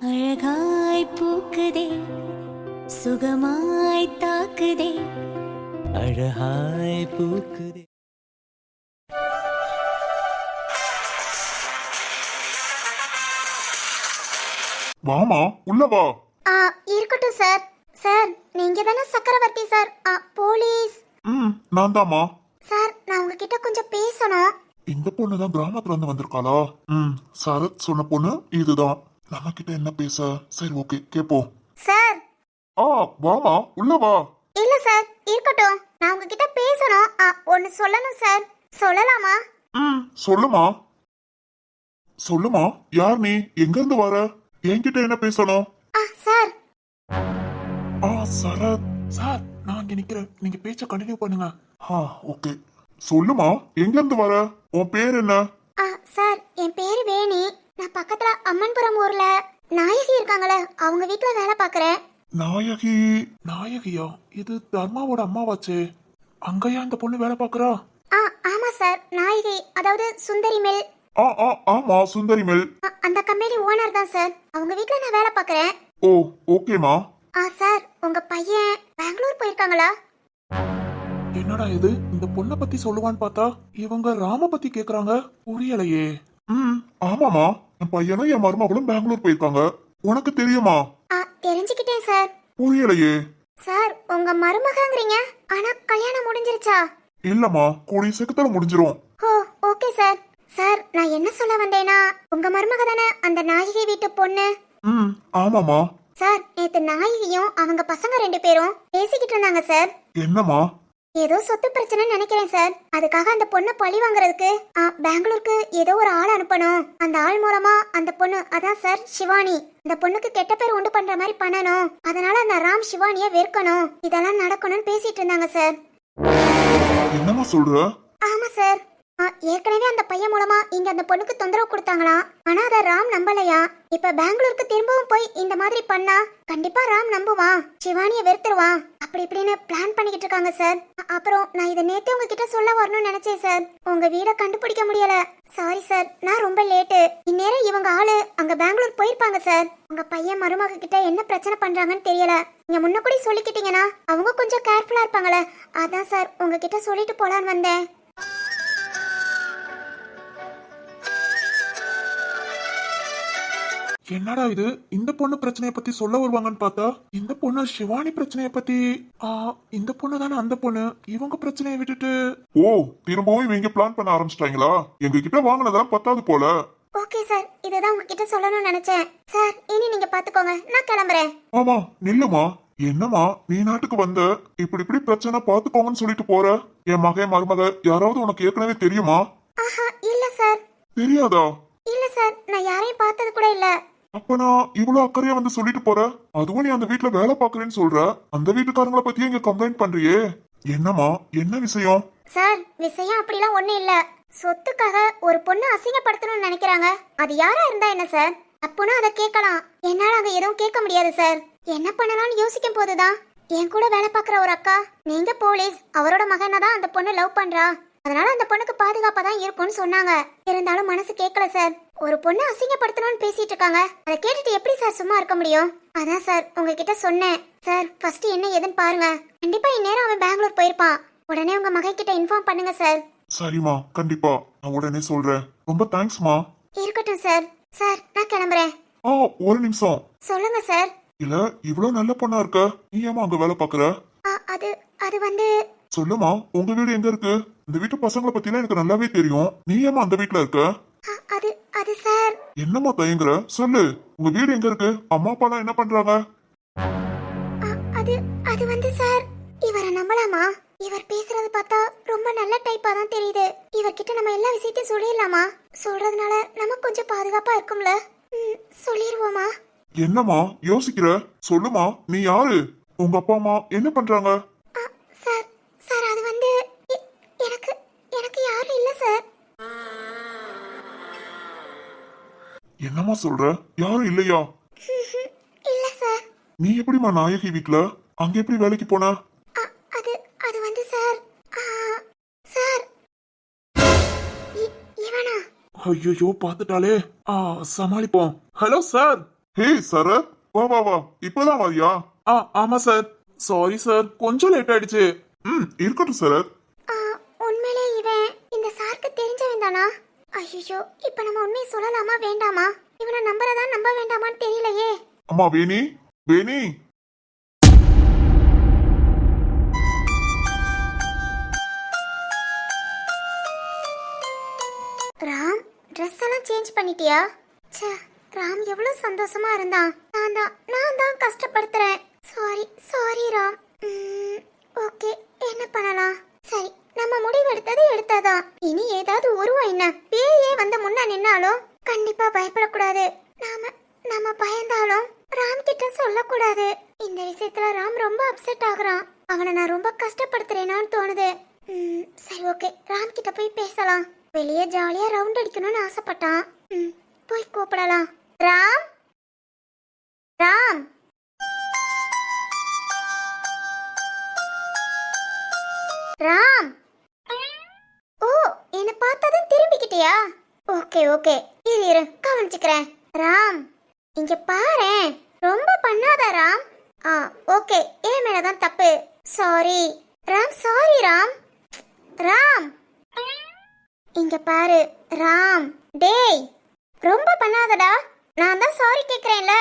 அழகாய் பூக்குதே சுகமாய் தாக்குதே அழகாய் பூக்குதே. வாமா உள்ள வா. இருக்கட்டும் சார். சார் நீங்க தானே சக்கரவர்த்தி சார்? போலீஸ். நான் தாமா. சார் நான் உங்ககிட்ட கொஞ்சம் பேசணும். இந்த பொண்ணு தான் கிராமத்துல இருந்து வந்திருக்காளா? சரத் சொன்ன பொண்ணு இதுதான். நம்ம கிட்ட என்ன பேச? சரி ஓகே கேப்போம். சார் வாமா உள்ள வா. இல்ல சார் இருக்கட்டும், நான் உங்ககிட்ட பேசணும். ஒன்னு சொல்லணும் சார். சொல்லலாமா? சொல்லுமா சொல்லுமா. யார் நீ? எங்க இருந்து வர? என்கிட்ட என்ன பேசணும்? சார். சரத் சார், நான் இங்க நிக்கிறேன், நீங்க பேச்ச கண்டினியூ பண்ணுங்க. ஓகே சொல்லுமா, எங்க இருந்து வர? உன் பேர் என்ன? சார் என் பேரு வேணி. நான் பக்கத்துல அம்மன்புரம் ஊர்ல நாயகி இருக்காங்களே அவங்க வீட்ல வேலை பாக்குறேன். நாயகி? நாயகியா? இது தர்மாவோட அம்மாவாச்சே. அங்கயா இந்த பொண்ணு வேலை பாக்குறா? ஆமா சார், நாயகி அதாவது சுந்தரி மில். ஆமா சுந்தரி மில். அந்த கம்பெனி ஓனர் தான் சார். அவங்க வீட்ல நான் வேலை பாக்குறேன். ஓ ஓகேமா. சார் உங்க பையன் பெங்களூர் போயிருக்காங்களா? என்னடா இது, இந்த பொண்ணை பத்தி சொல்லுவான்னு பார்த்தா இவங்க ராம பத்தி கேக்குறாங்க. புரியலையே. ஆமாமா, என் பையனும் என் மருமகளும் பெங்களூர் போயிருக்காங்க. உனக்கு தெரியுமா? தெரிஞ்சுக்கிட்டேன் சார். புரியலையே. சார் உங்க மருமகங்கிறீங்க, ஆனா கல்யாணம் முடிஞ்சிருச்சா? இல்லம்மா, கூடிய சீக்கிரத்துல முடிஞ்சிரும். ஓ ஓகே சார். சார் நான் என்ன சொல்ல வந்தேனா, உங்க மருமக தானே அந்த நாயகி வீட்டு பொண்ணு? ஆமாமா. சார் நேத்து நாயகியும் அவங்க பசங்க 2 பேரும் பேசிக்கிட்டு இருந்தாங்க சார். என்னமா? ஏதோ சொத்து பிரச்சனை நினைக்கிறேன் சார். அதுக்காக அந்த பொண்ணை பழி வாங்குறதுக்கு பெங்களூருக்கு ஏதோ ஒரு ஆள் அனுப்பணும். அந்த ஆள் மூலமா அந்த பொண்ணு, அதான் சார் சிவானி, அந்த பொண்ணுக்கு கெட்ட பேர் உண்டு பண்ற மாதிரி பண்ணணும். அதனால அந்த ராம் சிவானிய வெறுக்கணும். இதெல்லாம் நடக்கணும்னு பேசிட்டு இருந்தாங்க சார். என்னமா சொல்ற? ஆமா சார். ஏற்கனவே அந்த பையன் மூலமா இங்க அந்த பொண்ணுக்கு தொந்தரவு கொடுத்தாங்களாம். ஆனா அத ராம் நம்பலையா. இப்ப பெங்களூருக்கு திரும்பவும் போய் இந்த மாதிரி பண்ணா கண்டிப்பா ராம் நம்புவான், சிவானிய வெறுத்துருவான். அப்படி இப்படின்னு பிளான் பண்ணிக்கிட்டு இருக்காங்க சார். அப்புறம் நான் இதை நேத்து உங்ககிட்ட சொல்ல வரணும்னு நினைச்சேன் சார். உங்க வீட கண்டுபிடிக்க முடியல. சாரி சார், நான் ரொம்ப லேட்டு. இந்நேரம் இவங்க ஆளு அங்க பெங்களூர் போயிருப்பாங்க சார். உங்க பையன் மருமக கிட்ட என்ன பிரச்சனை பண்றாங்கன்னு தெரியல. நீங்க முன்ன கூட சொல்லிக்கிட்டீங்கன்னா அவங்க கொஞ்சம் கேர்ஃபுல்லா இருப்பாங்களே. அதான் சார் உங்ககிட்ட சொல்லிட்டு போலான்னு வந்தேன். என்னடா இது, இந்த பொண்ணு பிரச்சனைய பத்தி சொல்ல வருவாங்கன்னு பார்த்தா இந்த பொண்ணு சிவானி பிரச்சனைய பத்தி. இந்த பொண்ணு தானே அந்த பொண்ணு. இவங்க பிரச்சனையை விட்டுட்டு திரும்பவும் இவங்க பிளான் பண்ண ஆரம்பிச்சிட்டாங்களா? எங்க கிட்ட வாங்கினதெல்லாம் பத்தாது போல. ஓகே சார், இததான் உங்ககிட்ட சொல்லணும்னு நினைச்சேன் சார். இனி நீங்க பாத்துக்கோங்க, நான் கிளம்புறேன். ஆமா நில்லுமா. என்னமா நீ நாட்டுக்கு வந்த, இப்படி பிரச்சனை பாத்துக்கோங்கன்னு சொல்லிட்டு போற? என் மகன் மருமக யாராவது உனக்கு ஏற்கனவே தெரியுமா? இல்ல சார். தெரியாதா? இல்ல சார், நான் யாரையும் பார்த்தது கூட இல்ல. அப்ப நான் இவ்வளவு அக்கறையா வந்து சொல்லிட்டு போற, அதுவும் நீ அந்த வீட்டுல வேலை பாக்குறேன்னு சொல்ற. அந்த வீட்டுக்காரங்கள பத்தியே இங்க கம்ப்ளைண்ட் பண்றியே, என்னமா என்ன விஷயம்? சார் விஷயம் அப்படிலாம் ஒண்ணு இல்ல. சொத்துக்காக ஒரு பொண்ணு அசிங்கப்படுத்தணும்னு நினைக்கிறாங்க. அது யாரா இருந்தா என்ன சார்? அப்போனா அதை கேட்கலாம். என்னால அங்க எதுவும் கேட்க முடியாது சார். என்ன பண்ணலாம்னு யோசிக்கும் போதுதான் என் கூட வேலை பார்க்குற ஒரு அக்கா, நீங்க போலீஸ், அவரோட மகனை தான் அந்த பொண்ணு லவ் பண்றா, அதனால அந்த பொண்ணுக்கு பாதுகாப்பா தான் இருக்கும்னு சொன்னாங்க. இருந்தாலும் மனசு கேட்கல சார். ஒரு பொண்ணு அசிங்கப்படுத்தணும்னு பேசிட்டு இருக்காங்க. அதை கேட்டுட்டு எப்படி சார் சும்மா இருக்க முடியும்? அதான் சார் உங்ககிட்ட சொன்னேன். சார் ஃபர்ஸ்ட் என்ன ஏதுன்னு பாருங்க. கண்டிப்பா இந்நேரம் அவன் பெங்களூர் போயிருப்பான். உடனே உங்க மகன் கிட்ட இன்ஃபார்ம் பண்ணுங்க சார். சரிமா, கண்டிப்பா நான் உடனே சொல்றேன். ரொம்ப தேங்க்ஸ்மா. இருக்கட்டும் சார். சார் நான் கிளம்புறேன். ஒரு நிமிஷம். சொல்லுங்க சார். இல்ல இவ்வளவு நல்ல பொண்ணா இருக்க, நீ ஏமா அங்க வேலை பாக்குற? அது வந்து சொல்லுமா, உங்க வீடு எங்க இருக்கு? இந்த வீட்டு பசங்களை பத்திலாம் எனக்கு நல்லாவே தெரியும். நீ ஏமா அந்த வீட்டுல இருக்க? அது சார். என்னமா தயங்குற? சொல்லு, உங்க வீடு எங்க இருக்கு? அம்மா அப்பா எல்லாம் என்ன பண்றாங்க? அது வந்து சார், இவரை நம்பலாமா? இவர் பேசுறது பார்த்தா ரொம்ப நல்ல டைப்பா தான் தெரியுது. இவர்கிட்ட நம்ம எல்லா விஷயத்தையும் சொல்லிடலாமா? சொல்றதுனால நமக்கு கொஞ்சம் பாதுகாப்பா இருக்கும்ல. சொல்லிடுவோமா? என்னமா யோசிக்கிற? சொல்லுமா, நீ யாரு? உங்க அப்பா அம்மா என்ன பண்றாங்க? சார் சார் அது வந்து எனக்கு எனக்கு யாரும் இல்ல சார். என்னமா சொல்ற? யாரும் இல்லையா? இல்ல சார். நீ எப்படிமா நாயகி வீட்ல? அங்க எப்படி வேலைக்கு போன? அது வந்து சார். சார் இவனா? ஐயோ பாத்துட்டாலே. சமாளிப்போம். Hello sir. ஹே சரத், வா வா வா, இப்பதான் வாரியா? ஆமா சார். சாரி சார், கொஞ்சம் லேட் ஆயிடுச்சு. இருக்கட்டும் சரத். ஆ, உண்மையிலே இவன் இந்த சாருக்கு தெரிஞ்சவன் தானா? ஐயோ, இப்ப நம்ம உண்மையை சொல்லலாமா வேண்டாமா? இவனை நம்புறதா நம்ப வேண்டாமான்னு தெரியலையே. அம்மா வேணி, வேணி. ராம், ட்ரெஸ் எல்லாம் சேஞ்ச் பண்ணிட்டியா? ச்சே, ராம் எவ்வளவு சந்தோஷமா இருந்தான். நான் தான் கஷ்டப்படுத்துறேன். சாரி ராம். ஓகே, என்ன பண்ணலாம்? சரி, நம்ம முடிவு எடுத்ததான். இனி ஏதாவது உருவம் என்ன பேயே வந்து முன்ன நின்னாலும் கண்டிப்பா பயப்படக்கூடாது. நம்ம பயந்தாலும் ராம் கிட்ட சொல்லக்கூடாது. இந்த விஷயத்துல ராம் ரொம்ப அப்செட் ஆகுறான். அவனை நான் ரொம்ப கஷ்டப்படுத்துறேனான்னு தோணுது. சரி ஓகே, ராம் கிட்ட போய் பேசலாம். வெளியே ஜாலியா ரவுண்ட் அடிக்கணும்னு ஆசைப்பட்டான். போய் கூப்பிடலாம். ராம், ராம். ராம். ஓ, என்ன பார்த்ததும் திரும்பிக்கிட்டியா? ஓகே இரு கவனிச்சுக்கிறேன். ராம், இங்க பாரேன். ரொம்ப பண்ணாத ராம். ஓகே, என் மேலதான் தப்பு. Sorry Ram, sorry Ram. ராம், இங்க பாரு ராம். டேய், ரொம்ப பண்ணாதடா. நான் தான் சாரி கேக்குறேன்ல.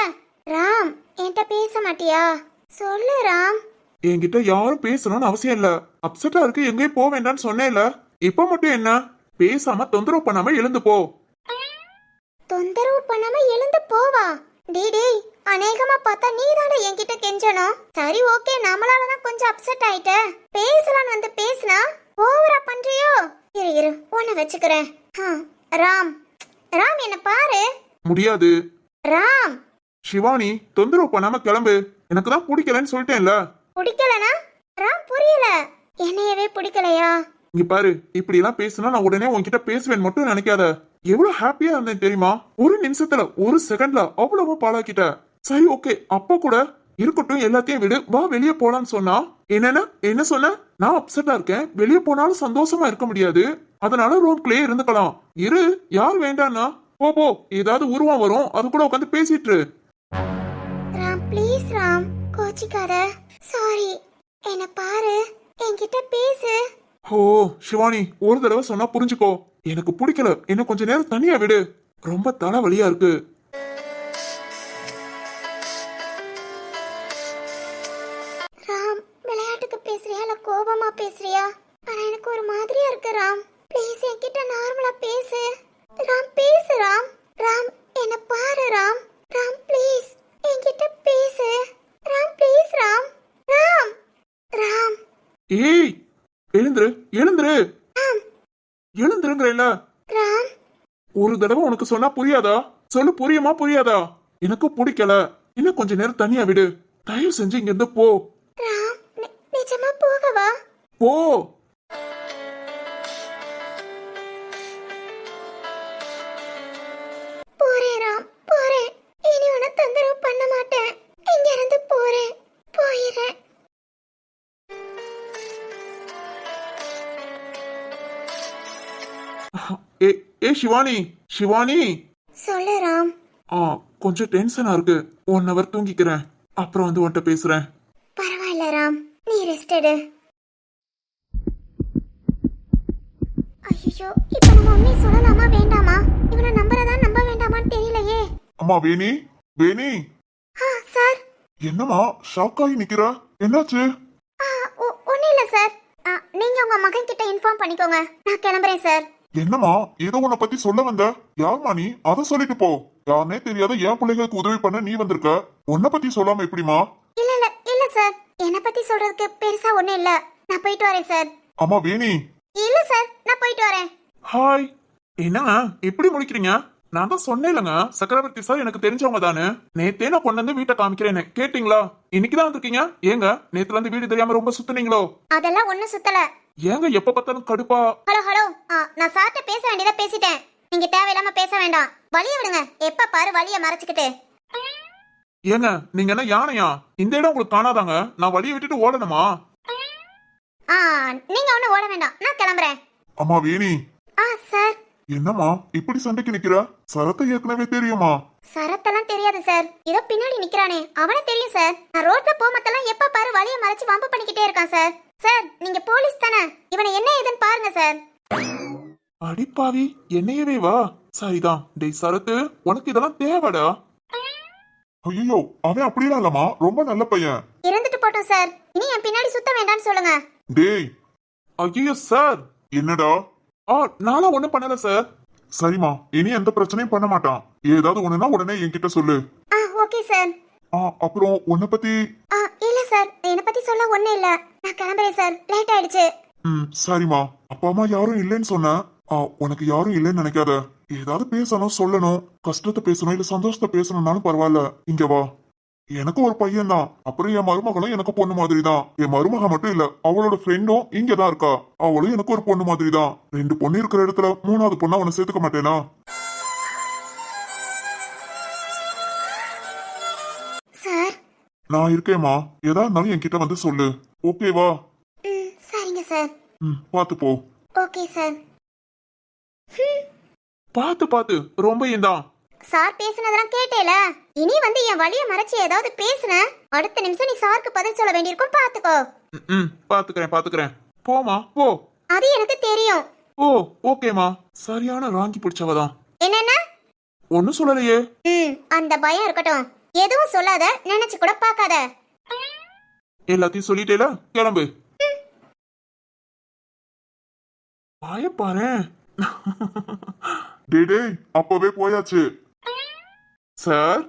ராம், என்கிட்ட பேச மாட்டியா? சொல்லு ராம். என்கிட்ட யாரும் பேசணும்னு அவசியம் இல்ல. அப்செட்டா இருக்கு, எங்கேயும் போக வேண்டாம்னு சொன்னேன்ல. இப்ப மட்டும் என்ன? பேசாம தொந்தரவு பண்ணாம எழுந்து போ. தொந்தரவு பண்ணாம எழுந்து போவா? டேய், அநேகமா பார்த்தா நீ தானே என்கிட்ட கெஞ்சணும். சரி ஓகே, நம்மளாலதான் கொஞ்சம் அப்செட் ஆயிட்ட. பேசலான்னு வந்து பேசினா ஓவரா பண்றியோ? இரு உன்னை வச்சுக்கிறேன். ராம், ராம் என்ன பாரு. முடியாது. ராம். சிவானி, தொந்தரவு பண்ணாம கிளம்பு. எனக்கு தான் பிடிக்கலன்னு சொல்லிட்டேன்ல. பிடிக்கலனா? ராம் புரியல. என்னையவே பிடிக்கலையா? இங்க பாரு, இப்படி எல்லாம் பேசினா நான் உடனே உன்கிட்ட பேசுவேன் மட்டும் நினைக்காத. எவ்வளவு ஹாப்பியா இருந்தேன் தெரியுமா? ஒரு நிமிஷத்துல, ஒரு செகண்ட்ல அவ்வளவு பாழாக்கிட்ட. சரி ஓகே, அப்ப கூட இருக்கட்டும், எல்லாத்தையும் விடு, வா வெளியே போலான்னு சொன்னா என்ன சொன்ன? நான் அப்செட்டா இருக்கேன், வெளியே போனாலும் சந்தோஷமா இருக்க முடியாது, அதனால ரூம்குள்ளேயே இருந்துக்கலாம். இரு, யார் வேண்டான்னா போ, ஏதாவது உருவம் வரும், அது கூட உட்காந்து பேசிட்டு. ராம் ப்ளீஸ் ராம், கோச்சிக்காத. சாரி, என்ன பாரு, என்கிட்ட பேசு. ஓ சிவானி, ஒரு தடவை சொன்னா புரிஞ்சுக்கோ. எனக்கு பிடிக்கல, என்ன கொஞ்ச நேரம் தனியா விடு. ரொம்ப தலைவலியா இருக்கு. ராம், விளையாட்டுக்கு பேசுறியா இல்ல கோபமா பேசுறியா? ஆனா எனக்கு ஒரு மாதிரியா இருக்கு ராம். ப்ளீஸ் என்கிட்ட நார்மலா பேசு. ராம் பேசு ராம். ராம் என்ன பாரு ராம். ராம் ப்ளீஸ் என்கிட்ட பேசு. ராம் ப்ளீஸ் ராம். ராம். ராம். ஏய், எழுந்துரு. எழுந்துருங்கறேன்ல. ராம். ஒரு தடவை உனக்கு சொன்னா புரியாதா? சொல்லு, புரியுமா புரியாதா? எனக்கு பிடிக்கல, இன்னும் கொஞ்ச நேரம் தனியா விடு. தயவு செஞ்சு இங்க இருந்து போ. ராம், நிஜமா போகவா? போ. போறேன் ராம், போறேன். இனி உன்னை தொந்தரவு பண்ண மாட்டேன். இங்க இருந்து போறேன், போயிடுறேன். ஏ சிவானி. சொல்லு ராம். கொஞ்சம் டென்ஷனா இருக்கு. 1 hour தூங்கிக்கிறேன், அப்புறம் வந்து உன்கிட்ட பேசுறேன். பரவாயில்ல ராம், நீ ரெஸ்ட் எடு. ஐயோ, இப்ப நம்ம உண்மையை சொல்லலாமா வேண்டாமா? இவனை நம்புறதா நம்ப வேண்டாமான்னு தெரியலையே. அம்மா வேணி. சார். என்னம்மா ஷாக் ஆகி நிக்கிற? என்னாச்சு? ஒன்னும் இல்ல சார். நீங்க உங்க மகன் கிட்ட இன்ஃபார்ம் பண்ணிக்கோங்க, நான் கிளம்புறேன் சார். என்னம்மா, ஏதோ உன்னை பத்தி சொல்ல வந்த? யாருமா நீ? அதை சொல்லிட்டு போ. யாருனே தெரியாத என் பிள்ளைகளுக்கு உதவி பண்ண நீ வந்திருக்க, உன்னை பத்தி சொல்லாம எப்படிமா? இல்ல சார், என்ன பத்தி சொல்றதுக்கு பெருசா ஒண்ணும் இல்ல. நான் போயிட்டு வரேன் சார். அம்மா வேணி. இல்ல சார், நான் போயிட்டு வரேன். ஹாய். என்னங்க இப்படி முடிக்கிறீங்க? நான் தான் சொன்னேன்லங்க, சக்கரவர்த்தி சார் எனக்கு தெரிஞ்சவங்க தானே. நேத்தே நான் கொண்டு வந்து வீட்டை காமிக்கிறேன்னு கேட்டீங்களா? இன்னைக்குதான் வந்திருக்கீங்க. ஏங்க நேத்துல இருந்து வீடு தெரியாம ரொம்ப சுத்துனீங்களோ? அதெல்லாம் ஒண்ணும் சுத்தல. ஏங்க எப்ப பார்த்தாலும் கடுப்பா? ஹலோ, நான் சார்ட்ட பேச வேண்டியதா பேசிட்டேன். நீங்க தேவையில்லாம பேச வேண்டாம். வழிய விடுங்க, எப்ப பாரு வழிய மறைச்சுக்கிட்டு. ஏங்க நீங்க என்ன யானையா? இந்த இடம் உங்களுக்கு காணாதாங்க? நான் வழியை விட்டுட்டு ஓடணுமா? நீங்க ஒண்ணு ஓட வேண்டாம், நான் கிளம்புறேன். அம்மா வேணி. சார். என்னம்மா இப்படி சண்டைக்கு நிக்கிற? சரத்தை ஏற்கனவே தெரியுமா? சரத்தெல்லாம் தெரியாது சார். இதோ பின்னாடி நிக்கிறானே அவனை தெரியும் சார். நான் ரோட்ல போமத்தெல்லாம் எப்ப பாரு வழிய மறைச்சு வம்பு பண்ணிக்கிட்டே இருக்கான் சார். சார் நீங்க போலீஸ் தானே, இவனை என்ன ஏதுன்னு பாருங்க சார். அடிப்பாவி, என்னையவே வா. சரிதான். டேய் சரத்து, உனக்கு இதெல்லாம் தேவைடா. ஐயோ, அவன் அப்படிலாம் இல்லம்மா, ரொம்ப நல்ல பையன். இருந்துட்டு போட்டோம் சார், இனி என் பின்னாடி சுத்த வேண்டாம்னு சொல்லுங்க. டேய். ஐயோ சார். என்னடா? நானும் ஒண்ணும் பண்ணல சார். சரிம்மா, இனி எந்த பிரச்சனையும் பண்ண மாட்டான். ஏதாவது ஒண்ணுனா உடனே என்கிட்ட சொல்லு. Okay sir. அப்புறம் உன்னை பத்தி? இல்ல சார், என்னை பத்தி சொல்ல ஒண்ணு இல்ல. நான் கிளம்புறேன் சார், லேட் ஆயிடுச்சு. சரிம்மா. அப்பா அம்மா யாரும் இல்லைன்னு சொன்ன. உனக்கு யாரும் இல்லைன்னு நினைக்காத. ஏதாவது பேசணும், சொல்லணும், கஷ்டத்தை பேசணும் இல்ல சந்தோஷத்தை பேசணும்னாலும் பரவாயில்ல, இங்க வா. எனக்கு ஒரு பையன் தான். அப்புறம் என் மருமகளும் எனக்கு பொண்ணு மாதிரி தான். என் மருமக மட்டும் இல்ல, அவளோட ஃப்ரெண்டும் இங்கதான் இருக்கா. அவளும் எனக்கு ஒரு பொண்ணு மாதிரி தான். 2 பொண்ணு இருக்கிற இடத்துல 3வது பொண்ணா அவனை சேர்த்துக்க மாட்டேனா? சார் நான் இருக்கேம்மா. ஏதா இருந்தாலும் என்கிட்ட வந்து சொல்லு. ஓகேவா? சரிங்க சார். பாத்து போ. Okay sir. பாத்து ரொம்ப இந்தான். சார் பேசுனதெல்லாம் கேட்டேல. இனி வந்து என் வழிய மறைச்சு ஏதாவது பேசுன, அடுத்த நிமிஷம் நீ சாருக்கு பதில் சொல்ல வேண்டியிருக்கும், பாத்துக்கோ. பாத்துக்கிறேன். போமா போ. அது எனக்கு தெரியும். ஓகேமா. சரியான ராங்கி பிடிச்சவதான். என்னன்னா? ஒன்னும் சொல்லலையே. அந்த பயம் இருக்கட்டும். எதுவும் சொல்லாத, நினைச்சு கூட பாக்காத. எல்லாத்தையும் சொல்லிட்டேல, கிளம்பு. பாரு. டேய், அப்பவே போயாச்சு. சார்,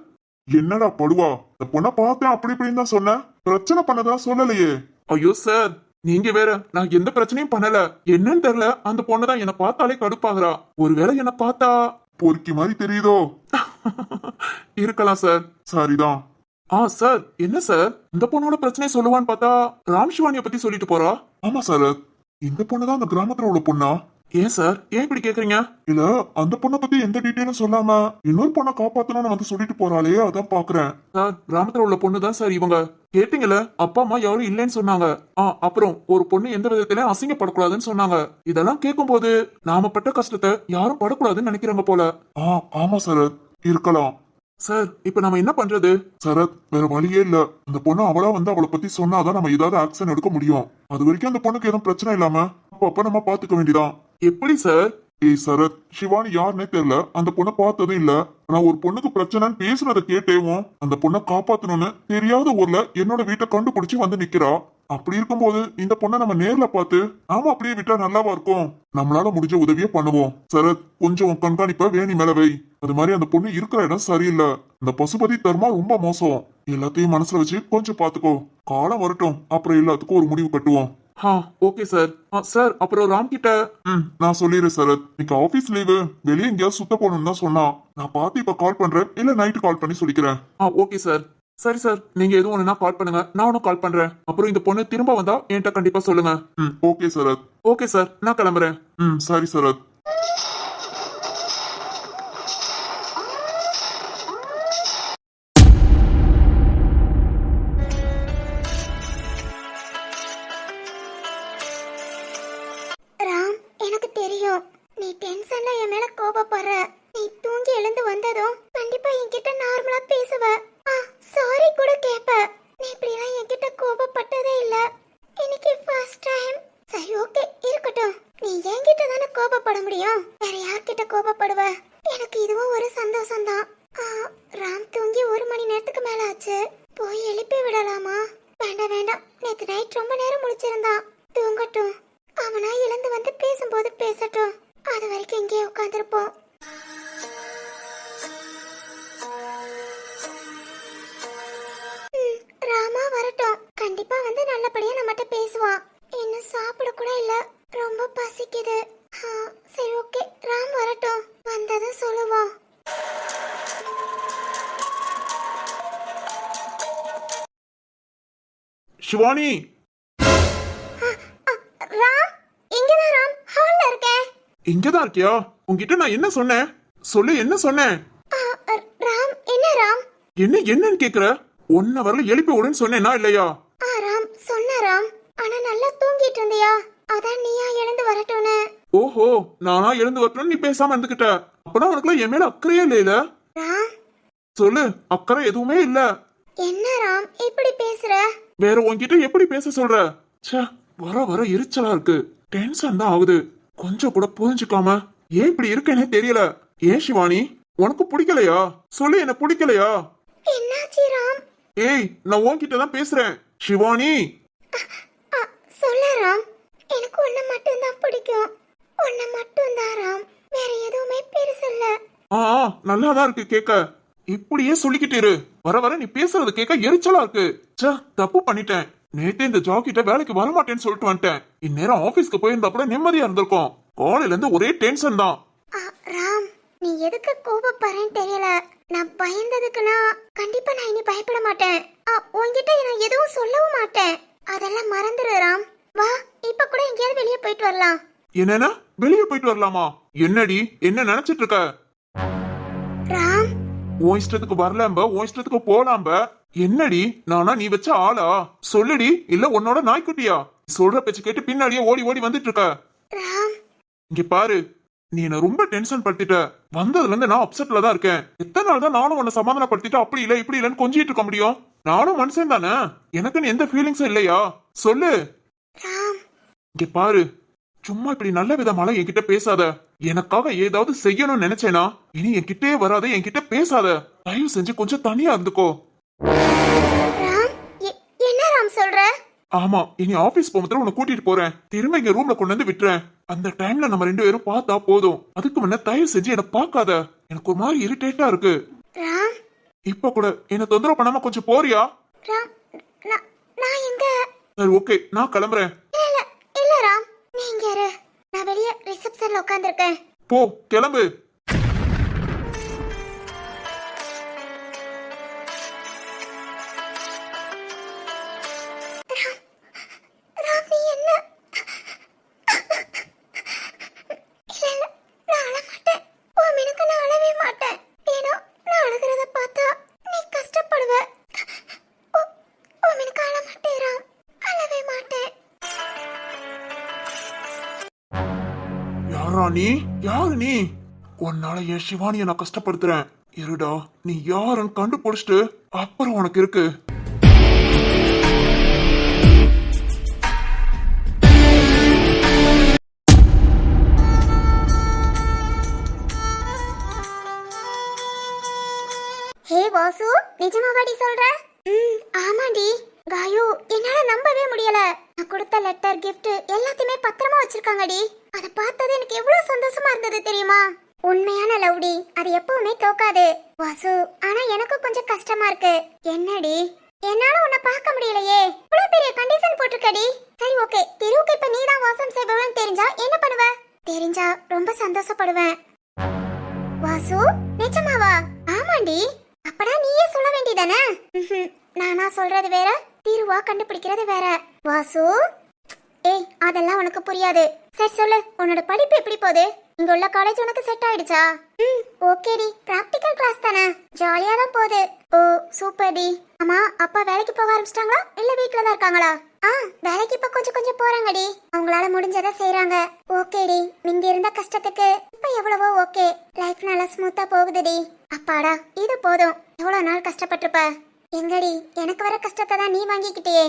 என்னடா படுவா? இந்த பொண்ண பார்த்தேன் அப்படி இப்படின்னு தான் சொன்ன. பிரச்சனை பண்ணதா சொல்லலையே. ஐயோ சார், நீங்க வேற. நான் எந்த பிரச்சனையும் பண்ணல. என்னன்னு தெரியல, அந்த பொண்ணுதான் என்ன பார்த்தாலே கடுப்பாகிறா. ஒருவேளை என்ன பார்த்தா பொறுக்கி மாதிரி தெரியுதோ? இருக்கலாம் சார். சரிதான். சார், என்ன சார் இந்த பொண்ணோட பிரச்சனை சொல்லுவான்னு பார்த்தா ராம் சிவானிய பத்தி சொல்லிட்டு போறா. ஆமா சார், இந்த பொண்ணுதான் அந்த கிராமத்துல உள்ள பொண்ணா? ஏன் சார், ஏன் இப்படி கேக்குறீங்க? இல்ல, அந்த பொண்ணை பத்தி எந்த டீட்டெயிலும் சொல்லாம இன்னொரு பொண்ணை காப்பாத்தணும்னு வந்து சொல்லிட்டு போறாளே, அதான் பாக்குறேன். சார், கிராமத்துல உள்ள பொண்ணு தான் சார் இவங்க. கேட்டீங்கல்ல, அப்பா அம்மா யாரும் இல்லைன்னு சொன்னாங்க. அப்புறம் ஒரு பொண்ணு எந்த விதத்திலயும் அசிங்கப்படக்கூடாதுன்னு சொன்னாங்க. இதெல்லாம் கேட்கும் போது நாம பட்ட கஷ்டத்தை யாரும் படக்கூடாதுன்னு நினைக்கிறாங்க போல. ஆமா சார், இருக்கலாம். சார், இப்ப நம்ம என்ன பண்றது? சரத், வேற வழியே இல்ல. அந்த பொண்ணு அவளா வந்து அவளை பத்தி சொன்னாதான் நம்ம ஏதாவது ஆக்ஷன் எடுக்க முடியும். அது வரைக்கும் அந்த பொண்ணுக்கு எதுவும் பிரச்சனை இல்லாம அப்ப நம்ம பாத்துக்க வேண்டியதான். எப்படி சார்? சரத், சிவானி யாருன்னே தெரியல, அந்த பொண்ணை பார்த்ததும் இல்ல. நான் ஒரு பொண்ணுக்கு பிரச்சனைன்னு பேசுனதை கேட்டேவும் அந்த பொண்ணை காப்பாத்தணும்னு தெரியாத ஊர்ல என்னோட வீட்டை கண்டுபிடிச்சு வந்து நிக்கிறா. அப்படி இருக்கும்போது இந்த பொண்ணை நம்ம நேர்ல பார்த்து நாம அப்படியே விட்டா நல்லாவா இருக்கும்? நம்மளால முடிஞ்ச உதவியே பண்ணுவோம். சரத், கொஞ்சம் கண்காணிப்ப வேணி மேல வை. அது மாதிரி அந்த பொண்ணு இருக்கிற இடம் சரியில்லை. இந்த பசுபதி தர்மா ரொம்ப மோசம். எல்லாத்தையும் மனசுல வச்சு கொஞ்சம் பாத்துக்கோ. காலம் வரட்டும், அப்புறம் எல்லாத்துக்கும் ஒரு முடிவு கட்டுவோம். Okay sir. சார், அப்புறம் ராம் கிட்ட நான் சொல்லிடுறேன் சரத். இன்னைக்கு ஆபீஸ் லீவு, வெளியே எங்கேயாவது சுத்த போகணும்னு தான் சொன்னா. நான் பார்த்து இப்ப கால் பண்றேன், இல்ல நைட்டு கால் பண்ணி சொல்லிக்கிறேன். Okay sir. சரி சார், நீங்க எதுவும் ஒண்ணுனா கால் பண்ணுங்க, நானும் கால் பண்றேன். அப்புறம் இந்த பொண்ணு திரும்ப வந்தா என்கிட்ட கண்டிப்பா சொல்லுங்க. ஓகே சரத். ஓகே சார், நான் கிளம்புறேன். சரி சரத். ராம், எனக்கு தெரியும் நீ டென்ஷன்ல என் மேல கோபப்படுற. நீ தூங்கி எழுந்து வந்ததும் கண்டிப்பா என்கிட்ட நார்மலா பேசுவ. சாரி கூட கேப்ப. நீ இப்படிலாம் என்கிட்ட கோபப்பட்டதே இல்ல. இன்னைக்கு ஃபர்ஸ்ட் டைம். சரி ஓகே, இருக்கட்டும். நீ என்கிட்ட தானே கோபப்பட முடியும், வேற யார்கிட்ட கோபப்படுவ? எனக்கு இதுவும் ஒரு சந்தோஷம் தான். ராம் தூங்கி 1 மணி நேரத்துக்கு மேல ஆச்சு. போய் எழுப்பி விடலாமா? வேண்டாம். நேத்து நைட் ரொம்ப நேரம் முழிச்சிருந்தான். தூங்கட்டும். அவனா எழுந்து வந்து பேசும்போது பேசட்டும். அது வரைக்கும் இங்கே உட்காந்துருப்போம். ராமா வரட்டும். கண்டிப்பா வந்து நல்லபடியா நம்மகிட்ட பேசுவான். இன்னும் சாப்பிட கூட இல்ல, ரொம்ப பசிக்குது. சரி ஓகே, ராம் வரட்டும், வந்ததும் சொல்லுவோம். சிவானி. ராம், இங்கதான் ராம், ஹால்ல இருக்கேன். இங்கதான் இருக்கியா? உன்கிட்ட நான் என்ன சொன்னேன் சொல்லு, என்ன சொன்னேன்? ராம், என்ன ராம்? என்னன்னு கேக்குற? 1 ஹவர்ல எழுப்பி விடுன்னு சொன்னேனா இல்லையா? ராம் சொன்ன ராம், ஆனா நல்லா தூங்கிட்டு இருந்தியா, அதான் நீயா எழுந்து வரட்டும்னு. ஓஹோ, நானா எழுந்து வரணும் நீ பேசாம இருந்துகிட்ட. அப்பனா உனக்குலாம் என் மேல அக்கறையே இல்லையில. ராம், சொல்லு, அக்கறை எதுவுமே இல்ல. என்ன ராம் இப்படி பேசுற? வேற உன்கிட்ட எப்படி பேச சொல்ற? ச்சே, வர வர எரிச்சலா இருக்கு. டென்ஷன் தான் ஆகுது. கொஞ்சம் கூட புரிஞ்சுக்காம ஏன் இப்படி இருக்கேனே தெரியல. ஏன் சிவானி, உனக்கு பிடிக்கலையா? சொல்லு, என்ன பிடிக்கலையா? என்னாச்சு ராம்? ஏய், நான் உன்கிட்ட தான் பேசுறேன். சிவானி, சொல்ல ராம், எனக்கு உன்னை மட்டும்தான் பிடிக்கும். உன்னை மட்டும்தான் ராம், வேற எதுவுமே பெருசில்ல. ஆ நல்லாதான் இருக்கு கேக்க. இப்படியே சொல்லிக்கிட்டு இரு. வர வர நீ பேசுறது கேட்க எரிச்சலா இருக்கு. ச்சே, தப்பு பண்ணிட்டேன். நேத்தே இந்த ஜாக்கிட்ட வேலைக்கு வரமாட்டேன்னு சொல்லிட்டு வந்துட்டேன். இந்நேரம் ஆபீஸ்க்கு போயிருந்தா கூட நிம்மதியா இருந்திருக்கும். காலையில இருந்து ஒரே டென்ஷன் தான். ராம், நீ எதுக்கு கோபப்படுறேன்னு தெரியல. நான் பயந்ததுக்குன்னா கண்டிப்பா நான் இனி பயப்பட மாட்டேன். உன்கிட்ட நான் எதுவும் சொல்லவும் மாட்டேன். அதெல்லாம் மறந்துடு ராம். வா, இப்ப கூட எங்கேயாவது வெளியே போயிட்டு வரலாம். என்னன்னா வெளியே போயிட்டு வரலாமா? என்னடி என்ன நினைச்சிட்டு இருக்க? ராம், உன் இஷ்டத்துக்கு வரலாம்ப, உன் இஷ்டத்துக்கு போலாம்ப. என்னடி, நானா நீ வச்ச ஆளா? சொல்லுடி, இல்ல உன்னோட நாய்க்குட்டியா? சொல்ற பேச்சு கேட்டு பின்னாடியே ஓடி ஓடி வந்துட்டு இருக்க. ராம், இங்க பாரு, நீ என்ன ரொம்ப டென்ஷன் படுத்திட்ட. வந்ததுல இருந்து நான் அப்செட்ல தான் இருக்கேன். எத்தனை நாள் தான் நானும் உன்னை சமாதானப்படுத்திட்டு அப்படி இல்ல இப்படி இல்லன்னு கொஞ்சிட்டு இருக்க முடியும்? நானும் மனுஷன் தானே, எனக்குன்னு எந்த ஃபீலிங்ஸும் இல்லையா? சொல்லு. ராம், இங்க பாரு, சும்மா இப்படி நல்ல விதமால என்கிட்ட பேசாத. எனக்காக ஏதாவது செய்யணும்னு நினைச்சேனா இனி என்கிட்டே வராத, என்கிட்ட பேசாத. தயவு செஞ்சு கொஞ்சம் தனியா இருந்துக்கோ. ராம், என்ன ராம் சொல்ற? ஆமா, இனி ஆபீஸ் போகும்போது உன்னை கூட்டிட்டு போறேன். திரும்ப இங்க ரூம்ல கொண்டு வந்து விட்டுறேன். அந்த டைம்ல நம்ம 2 பேரும் பார்த்தா போதும். அதுக்கு முன்ன தயவு செஞ்சு என்ன பார்க்காத. எனக்கு ஒரு மாதிரி இரிட்டேட்டா இருக்கு. ராம், இப்ப கூட என்ன தொந்தரவு பண்ணாம கொஞ்சம் போறியா? ராம், நான் எங்க? சரி, ஓகே, நான் கிளம்புறேன். இல்ல இல்ல ராம், நீங்க இரு. நான் வெளிய ரிசப்ஷன்ல உட்கார்ந்திருக்கேன். போ, கிளம்பு. ராம், நீ என்ன? இல்ல இல்ல, நான் அழ மாட்டேன். உன் மினுக்கு நான் அழவே மாட்டேன். ஏன்னா நான் அழுகிறத பார்த்தா நீ கஷ்டப்படுவ. உன் மினுக்கு அழ மாட்டேன் ராம், அழவே மாட்டேன். யாரா நீ? யாரு நீ? உன்னால என் சிவானிய நான் கஷ்டப்படுத்துறேன். இருடா, நீ யாருன்னு கண்டுபிடிச்சிட்டு அப்புறம் உனக்கு இருக்கு. ஹே வாசு, நிஜமாவாடி சொல்ற? ஆமாடி. காயு, என்னால நம்பவே முடியல. நான் கொடுத்த லெட்டர், gift எல்லாத்தையுமே பத்திரமா வச்சிருக்காங்கடி. அத பார்த்தது எனக்கு எவ்வளவு சந்தோஷமா இருந்தது தெரியுமா? உண்மையான லவ்டி, அது எப்பவுமே தோக்காது வாசு. ஆனா எனக்கு கொஞ்சம் கஷ்டமா இருக்கு. என்னடி? என்னால உன்னை பார்க்க முடியலையே. இவ்வளவு பெரிய கண்டிஷன் போட்டிருக்கடி. சரி, ஓகே, திருவுக்கு இப்ப நீதான் வாசம் செய்பவன் தெரிஞ்சா என்ன பண்ணுவ? தெரிஞ்சா ரொம்ப சந்தோஷப்படுவேன். வாசு, நிஜமாவா? ஆமாண்டி. அப்படா நீயே சொல்ல வேண்டியதானே? நானா சொல்றது வேற, தீர்வா கண்டுபிடிக்கிறது வேற. வாசு, ஏய், அதெல்லாம் உனக்கு புரியாது. சரி சொல்லு, உன்னோட படிப்பு எப்படி போகுது? இங்க உள்ள காலேஜ் உனக்கு செட் ஆயிடுச்சா? ஓகேடி, பிராக்டிகல் கிளாஸ் தானே, ஜாலியா தான் போகுது. ஓ சூப்பர் டி. அம்மா அப்பா வேலைக்கு போக ஆரம்பிச்சிட்டாங்களா இல்ல வீட்ல தான் இருக்காங்களா? வேலைக்கு இப்ப கொஞ்சம் கொஞ்சம் போறாங்கடி. அவங்களால முடிஞ்சதை செய்யறாங்க. ஓகேடி, மிந்தி இருந்த கஷ்டத்துக்கு இப்ப எவ்வளவோ ஓகே. லைஃப் நல்லா ஸ்மூத்தா போகுதுடி. அப்பாடா, இது போதும். எவ்வளவு நாள் கஷ்டப்பட்டிருப்ப. எங்கடி, எனக்கு வர கஷ்டத்தை தான் நீ வாங்கிக்கிட்டியே.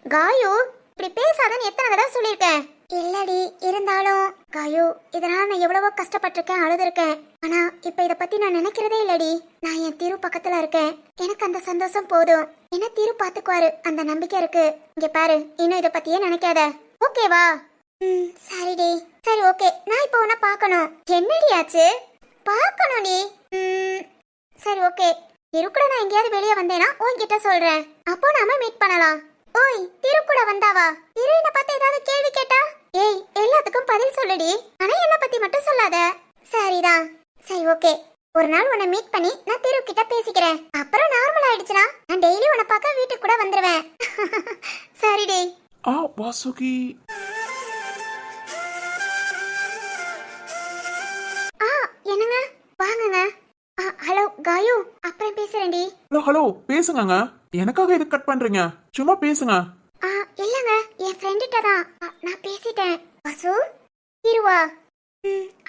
காயு, இப்படி பேசாதன்னு எத்தனை தடவை சொல்லியிருக்கேன். இல்லடி, இருந்தாலும் காயு, இதனால நான் எவ்வளவோ கஷ்டப்பட்டிருக்கேன், அழுதுருக்கேன். ஆனா இப்ப இத பத்தி நான் நினைக்கிறதே இல்லடி. நான் என் திரு பக்கத்துல இருக்கேன். எனக்கு அந்த சந்தோஷம் போதும். என்ன திரு பாத்துக்குவாரு, அந்த நம்பிக்கை இருக்கு. இங்க பாரு, இன்னும் இத பத்தியே நினைக்காத, ஓகேவா? சரிடி. சரி, ஓகே, நான் இப்ப உன்னை பார்க்கணும். என்னடி ஆச்சு? பார்க்கணும் நீ. சரி, ஓகே, திருக்குட நான் எங்கேயாவது வெளியே வந்தேனா உன்கிட்ட சொல்றேன். அப்போ நாம மீட் பண்ணலாம். ஓய், திருக்குட வந்தாவா? திரு என்ன பத்தி ஏதாவது கேள்வி கேட்டா? ஏய், எல்லாத்துக்கும் பதில் சொல்லுடி. ஆனா என்ன பத்தி மட்டும் சொல்லாத. சரிதான். சரி, ஓகே, ஒரு நாள் உன்னை மீட் பண்ணி நான் திரு கிட்ட பேசிக்கிறேன். அப்புறம் நார்மல் ஆயிடுச்சுனா நான் டெய்லி உன்னை பார்க்க வீட்டுக்கு கூட வந்துருவேன். சரிடி. வாசுகி. என்னங்க, வாங்குங்க. ஹலோ காயு, அப்புறம் பேசுறேன்டி. ஹலோ, பேசுங்க. எனக்காக எதுக்கு கட் பண்றீங்க? சும்மா பேசுங்க. இல்லங்க, என் ஃப்ரெண்டுட்ட தான் நான் பேசிட்டேன். வாசு, திருவா?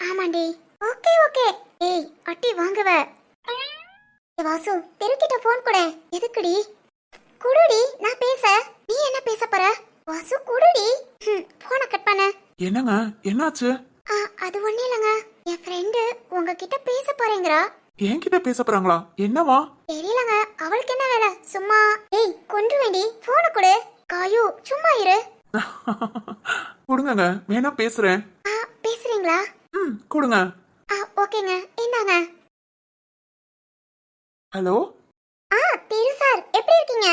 ஆமாண்டி. Okay okay. ஏய் அட்டி வாங்குவ. வாசு தெருக்கிட்ட போன் கொடு. எதுக்குடி? குடுடி, நான் பேச. நீ என்ன பேச போற? வாசு குடுடி. போனை கட் பண்ண. என்னங்க என்னாச்சு? அது ஒண்ணு இல்லங்க. என் ஃப்ரெண்டு உங்ககிட்ட பேச போறேங்கறா. என்கிட்ட பேச போறாங்களா? என்னவா? தெரியலங்க, அவளுக்கு என்ன வேலை? சும்மா. ஏய் கொண்டு வேண்டி போனை கொடு. காயு சும்மா இரு. கொடுங்க, வேணா பேசுறேன். பேசுறீங்களா? கொடுங்க. ஓகேங்க, இந்தாங்க. ஹலோ. திரு சார் எப்படி இருக்கீங்க?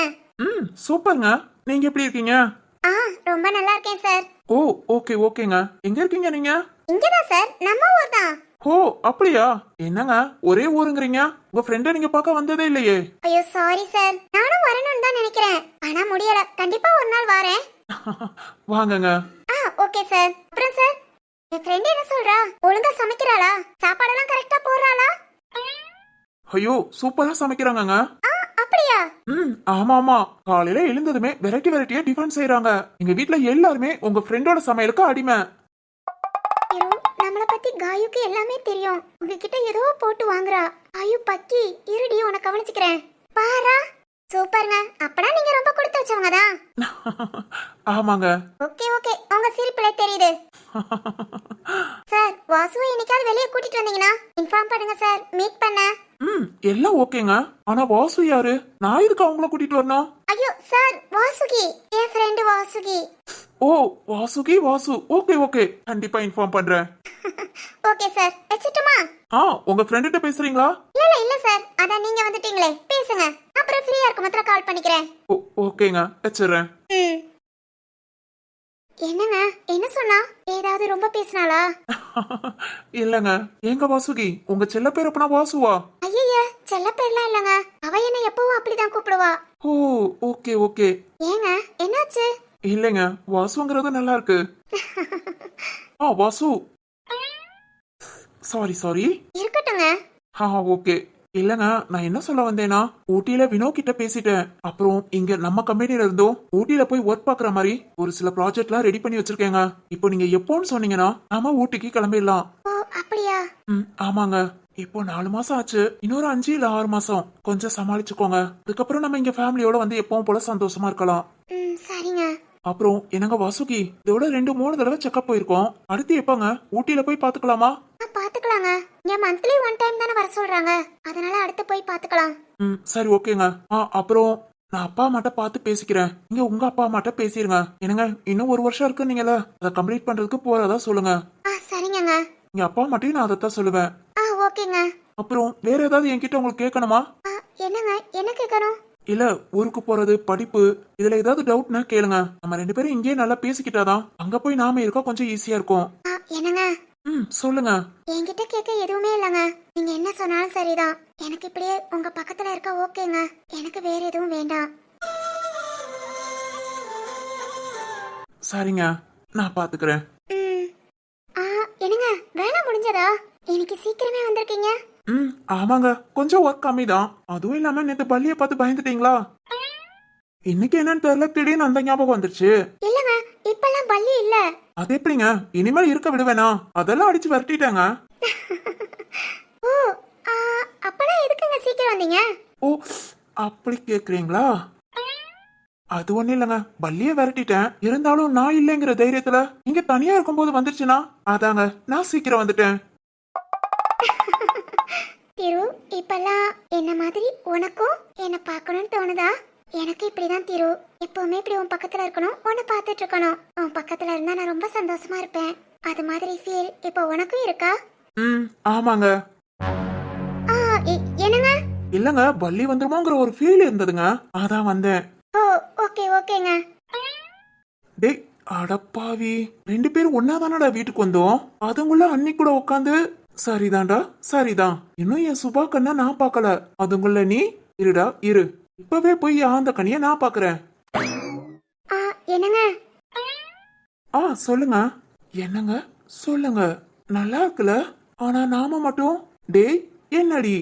சூப்பர்ங்க. நீங்க எப்படி இருக்கீங்க? ரொம்ப நல்லா இருக்கேன் சார். ஓ ஓகே ஓகேங்க. எங்க இருக்கீங்க நீங்க? இங்கதான் சார், நம்ம ஊர் தான். ஓ அப்படியா? என்னங்க ஒரே ஊருங்கறீங்க? உங்க ஃப்ரெண்ட நீங்க பார்க்க வந்ததே இல்லையே? ஐயோ சாரி சார், நானும் வரணும்னு தான் நினைக்கிறேன். ஆனா முடியல. கண்டிப்பா ஒரு நாள் வரேன். வாங்கங்க. Okay sir. அப்புறம் சார், என் ஃப்ரெண்ட் என்ன சொல்றா? ஒழுங்கா சமைக்கிறாளா? சாப்பாடெல்லாம் கரெக்டா போடுறாளா? ஐயோ சூப்பரா சமைக்கிறாங்கங்க. அப்படியா? ஆமா ஆமா. காலையில எழுந்ததுமே வெரைட்டியா டிஃபன் செய்யறாங்க. எங்க வீட்ல எல்லாருமே உங்க ஃப்ரெண்டோட சமையலுக்கு அடிமை. ஐயோ, நம்மள பத்தி காயுக்கு எல்லாமே தெரியும். உங்ககிட்ட ஏதோ போட்டு வாங்குறா. காயு பக்கி, இருடி உன கவனிச்சுக்கிறேன். பாரா, சூப்பர்ங்க. அப்பனா நீங்க ரொம்ப கொடுத்து வச்சவங்க தான். ஆமாங்க. ஓகே ஓகே, உங்க சிரிப்புல தெரியுது. சார், வாசுவை இன்னைக்காவது வெளியே கூட்டிட்டு வந்தீங்கன்னா இன்ஃபார்ம் பண்ணுங்க சார், மீட் பண்ண. எல்லாம் ஓகேங்க. ஆனா வாசு யாரு? நான் எதுக்கு அவங்கள கூட்டிட்டு வரணும்? ஐயோ சார், வாசுகி, என் ஃப்ரெண்ட் வாசுகி. ஓ வாசுகி வாசு. ஓகே ஓகே, கண்டிப்பா இன்ஃபார்ம் பண்றேன். ஓகே சார், வெச்சிட்டுமா? உங்க ஃப்ரெண்ட்ட பேசுறீங்களா? இல்ல சார், அதான் நீங்க வந்துட்டீங்களே, பேசுங்க. அப்புறம் ஃப்ரீயா இருக்க மாத்திர கால் பண்ணிக்கிறேன். ஓகேங்க, வெச்சிடுறேன். என்னங்க, என்ன சொன்னா? ஏதாவது ரொம்ப பேசினாளா? இல்லங்க. எங்க வாசுகி, உங்க செல்ல பேர் அப்பனா வாசுவா? ஐயய்ய, செல்ல பேர்லாம் இல்லங்க. அவ என்ன எப்பவும் அப்படிதான் கூப்பிடுவா. ஓ ஓகே ஓகே. ஏங்க, என்னாச்சு? இல்லங்க, வாசுங்கிறது நல்லா இருக்கு. வாசு. சாரி. இருக்கட்டுங்க. ஓகே. இல்லங்க, நான் என்ன சொல்ல வந்தேனா, ஊட்டியில வினோ கிட்ட பேசிட்டேன். அப்புறம் இங்க நம்ம கம்பெனில இருந்தோம் ஊட்டியில போய் ஒர்க் பாக்குற மாதிரி ஒரு சில ப்ராஜெக்ட்லாம் ரெடி பண்ணி வச்சிருக்கேங்க. இப்போ நீங்க எப்போன்னு சொன்னீங்கன்னா நாம ஊட்டிக்கு கிளம்பிடலாம். ஓ அப்படியா? ஆமாங்க. இப்போ 4 மாசம் ஆச்சு. இன்னொரு 5 இல்ல 6 மாசம் கொஞ்சம் சமாளிச்சுக்கோங்க. அதுக்கப்புறம் நம்ம இங்க ஃபேமிலியோட வந்து எப்பவும் போல சந்தோஷமா இருக்கலாம். சரிங்க. அப்புறம் என்னங்க வாசுகி, இதோட 2-3 தடவை செக்அப் போயிருக்கோம். அடுத்து எப்பங்க ஊட்டியில போய் பாத்துக்கலாமா? பாத்துக்கலாங்க. இங்க மந்த்லி 1 டைம் தானே வர சொல்றாங்க. அதனால அடுத்து போய் பாத்துக்கலாம். சரி ஓகேங்க. அப்புறம் நான் அப்பா அம்மாட்ட பார்த்து பேசிக்கிறேன். நீங்க உங்க அப்பா அம்மாட்ட பேசிருங்க. என்னங்க, இன்னும் 1 வருஷம் இருக்கு. நீங்கள அதை கம்ப்ளீட் பண்றதுக்கு போறதா சொல்லுங்க. சரிங்கங்க. எங்க அப்பா அம்மாட்டையும் நான் அதைத்தான் சொல்லுவேன். ஓகேங்க. அப்புறம் வேற ஏதாவது என்கிட்ட உங்களுக்கு கேட்கணுமா? என்னங்க, என்ன கேட்கணும்? இல்ல, ஊருக்கு போறது, படிப்பு, இதுல ஏதாவது டவுட்னா கேளுங்க. நம்ம 2 பேரும் இங்கேயே நல்லா பேசிக்கிட்டாதான் அங்க போய் நாம இருக்க கொஞ்சம் ஈஸியா இருக்கும். என்னங்க? சொல்லுங்க. என்கிட்ட கேட்க எதுவுமே இல்லங்க. நீங்க என்ன சொன்னாலும் சரிதான். எனக்கு இப்படியே உங்க பக்கத்துல இருக்க ஓகேங்க. எனக்கு வேற எதுவும் வேண்டாம். சரிங்க, நான் பாத்துக்கிறேன். என்னங்க, வேலை முடிஞ்சதா? இன்னைக்கு சீக்கிரமே வந்திருக்கீங்க. ஆமாங்க, கொஞ்சம் ஒர்க் கம்மி தான். அதுவும் இல்லாம நேத்து பள்ளிய பார்த்து பயந்துட்டீங்களா? இன்னைக்கு என்னன்னு தெரியல, திடீர்னு அந்த ஞாபகம் வந்துருச்சு. இல்லங்க, இப்பெல்லாம் பள்ளி இல்ல. அது எப்படிங்க? இனிமேல் இருக்க விடுவேனா? அதெல்லாம் அடிச்சு விரட்டிட்டாங்க. ஓ, அப்பனா எதுக்குங்க சீக்கிரம் வந்தீங்க? ஓ அப்படி கேக்குறீங்களா? அது ஒண்ணு இல்லங்க, பள்ளிய விரட்டிட்டேன். இருந்தாலும் நான் இல்லைங்கிற தைரியத்துல இங்க தனியா இருக்கும்போது வந்துருச்சுன்னா அதாங்க நான் சீக்கிரம் வந்துட்டேன். திரு, இப்பெல்லாம் என்ன மாதிரி உனக்கும் என்ன பார்க்கணும்னு தோணுதா? எனக்கு இப்படிதான் திரு. எப்பவுமே இப்படி உன் பக்கத்துல இருக்கணும், உன்னை பார்த்துட்டு இருக்கணும். உன் பக்கத்துல இருந்தா நான் ரொம்ப சந்தோஷமா இருப்பேன். அது மாதிரி ஃபீல் இப்போ உனக்கும் இருக்கா? ஆமாங்க. என்னங்க? இல்லங்க, பள்ளி வந்துருமோங்கிற ஒரு ஃபீல் இருந்ததுங்க, அதான் வந்தேன். ஓ ஓகேங்க. டேய் அடப்பாவி, 2 பேரும் ஒன்னாதானடா வீட்டுக்கு வந்தோம். அதுங்குள்ள அன்னி கூட உட்காந்து சரிதான்டா சரிதான். இன்னும் என் சுபா கண்ணா நான் பாக்கல. அதுங்குள்ள நீ இருடா இரு, இப்பவே போய் ஆந்த கனிய நான் பாக்குறேன். என்னங்க? சொல்லுங்க. என்னங்க சொல்லுங்க. நல்லா இருக்குல்ல? ஆனா நாம மட்டும். டேய் என்னடி,